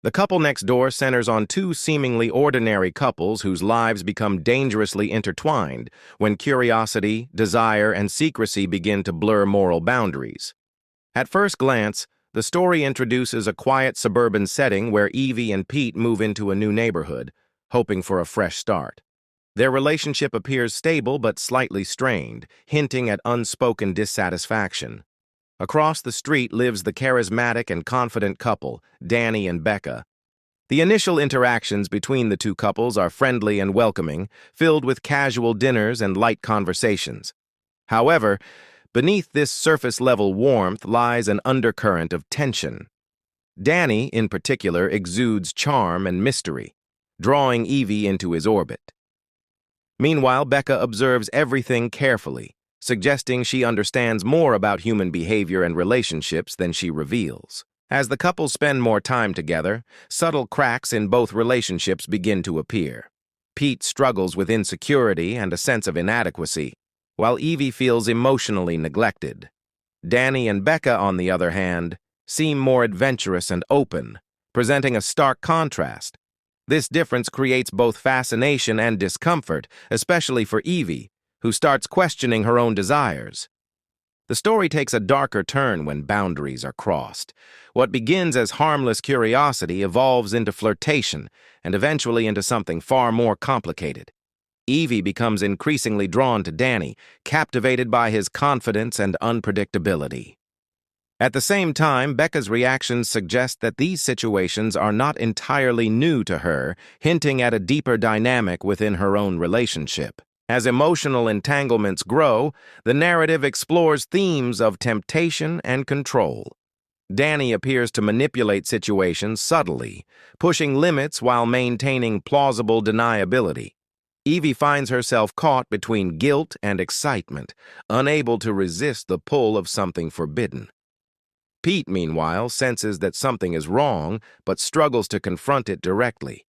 The Couple Next Door centers on two seemingly ordinary couples whose lives become dangerously intertwined when curiosity, desire, and secrecy begin to blur moral boundaries. At first glance, the story introduces a quiet suburban setting where Evie and Pete move into a new neighborhood, hoping for a fresh start. Their relationship appears stable but slightly strained, hinting at unspoken dissatisfaction. Across the street lives the charismatic and confident couple, Danny and Becca. The initial interactions between the two couples are friendly and welcoming, filled with casual dinners and light conversations. However, beneath this surface-level warmth lies an undercurrent of tension. Danny, in particular, exudes charm and mystery, drawing Evie into his orbit. Meanwhile, Becca observes everything carefully, suggesting she understands more about human behavior and relationships than she reveals. As the couple spend more time together, subtle cracks in both relationships begin to appear. Pete struggles with insecurity and a sense of inadequacy, while Evie feels emotionally neglected. Danny and Becca, on the other hand, seem more adventurous and open, presenting a stark contrast. This difference creates both fascination and discomfort, especially for Evie, who starts questioning her own desires. The story takes a darker turn when boundaries are crossed. What begins as harmless curiosity evolves into flirtation and eventually into something far more complicated. Evie becomes increasingly drawn to Danny, captivated by his confidence and unpredictability. At the same time, Becca's reactions suggest that these situations are not entirely new to her, hinting at a deeper dynamic within her own relationship. As emotional entanglements grow, the narrative explores themes of temptation and control. Danny appears to manipulate situations subtly, pushing limits while maintaining plausible deniability. Evie finds herself caught between guilt and excitement, unable to resist the pull of something forbidden. Pete, meanwhile, senses that something is wrong, but struggles to confront it directly.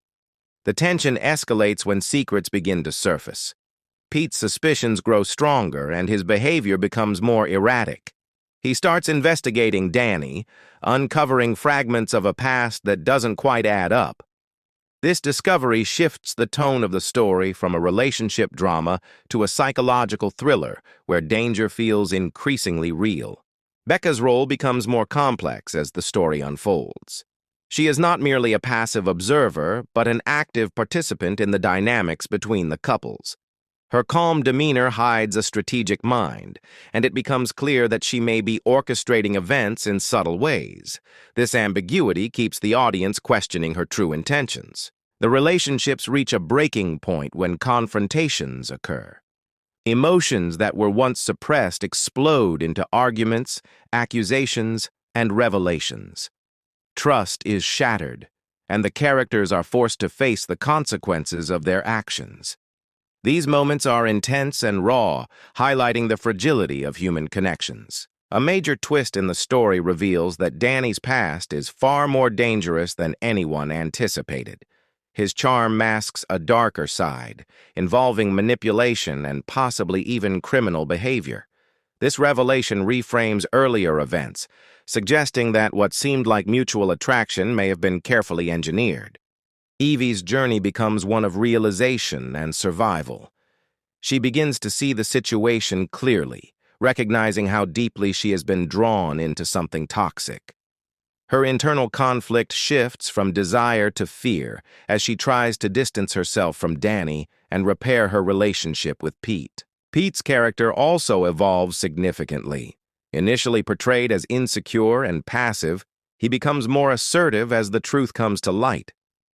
The tension escalates when secrets begin to surface. Pete's suspicions grow stronger and his behavior becomes more erratic. He starts investigating Danny, uncovering fragments of a past that doesn't quite add up. This discovery shifts the tone of the story from a relationship drama to a psychological thriller where danger feels increasingly real. Becca's role becomes more complex as the story unfolds. She is not merely a passive observer, but an active participant in the dynamics between the couples. Her calm demeanor hides a strategic mind, and it becomes clear that she may be orchestrating events in subtle ways. This ambiguity keeps the audience questioning her true intentions. The relationships reach a breaking point when confrontations occur. Emotions that were once suppressed explode into arguments, accusations, and revelations. Trust is shattered, and the characters are forced to face the consequences of their actions. These moments are intense and raw, highlighting the fragility of human connections. A major twist in the story reveals that Danny's past is far more dangerous than anyone anticipated. His charm masks a darker side, involving manipulation and possibly even criminal behavior. This revelation reframes earlier events, suggesting that what seemed like mutual attraction may have been carefully engineered. Evie's journey becomes one of realization and survival. She begins to see the situation clearly, recognizing how deeply she has been drawn into something toxic. Her internal conflict shifts from desire to fear as she tries to distance herself from Danny and repair her relationship with Pete. Pete's character also evolves significantly. Initially portrayed as insecure and passive, he becomes more assertive as the truth comes to light.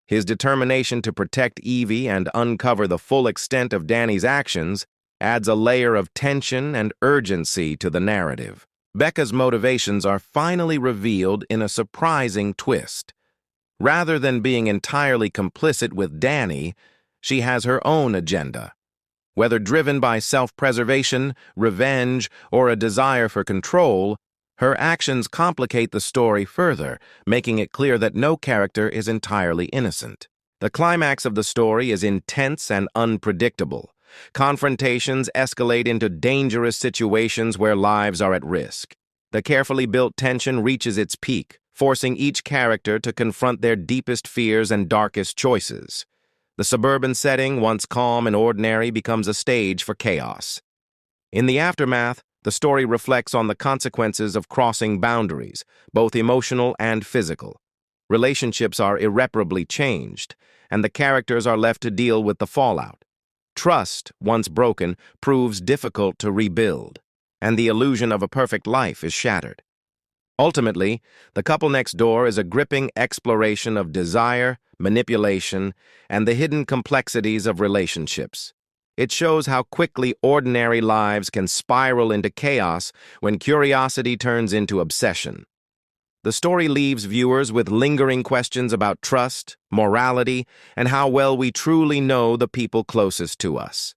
His determination to protect Evie and uncover the full extent of Danny's actions adds a layer of tension and urgency to the narrative. Becca's motivations are finally revealed in a surprising twist. Rather than being entirely complicit with Danny, she has her own agenda. Whether driven by self-preservation, revenge, or a desire for control, her actions complicate the story further, making it clear that no character is entirely innocent. The climax of the story is intense and unpredictable. Confrontations escalate into dangerous situations where lives are at risk. The carefully built tension reaches its peak, forcing each character to confront their deepest fears and darkest choices. The suburban setting, once calm and ordinary, becomes a stage for chaos. In the aftermath, the story reflects on the consequences of crossing boundaries, both emotional and physical. Relationships are irreparably changed, and the characters are left to deal with the fallout. Trust, once broken, proves difficult to rebuild, and the illusion of a perfect life is shattered. Ultimately, The Couple Next Door is a gripping exploration of desire, manipulation, and the hidden complexities of relationships. It shows how quickly ordinary lives can spiral into chaos when curiosity turns into obsession. The story leaves viewers with lingering questions about trust, morality, and how well we truly know the people closest to us.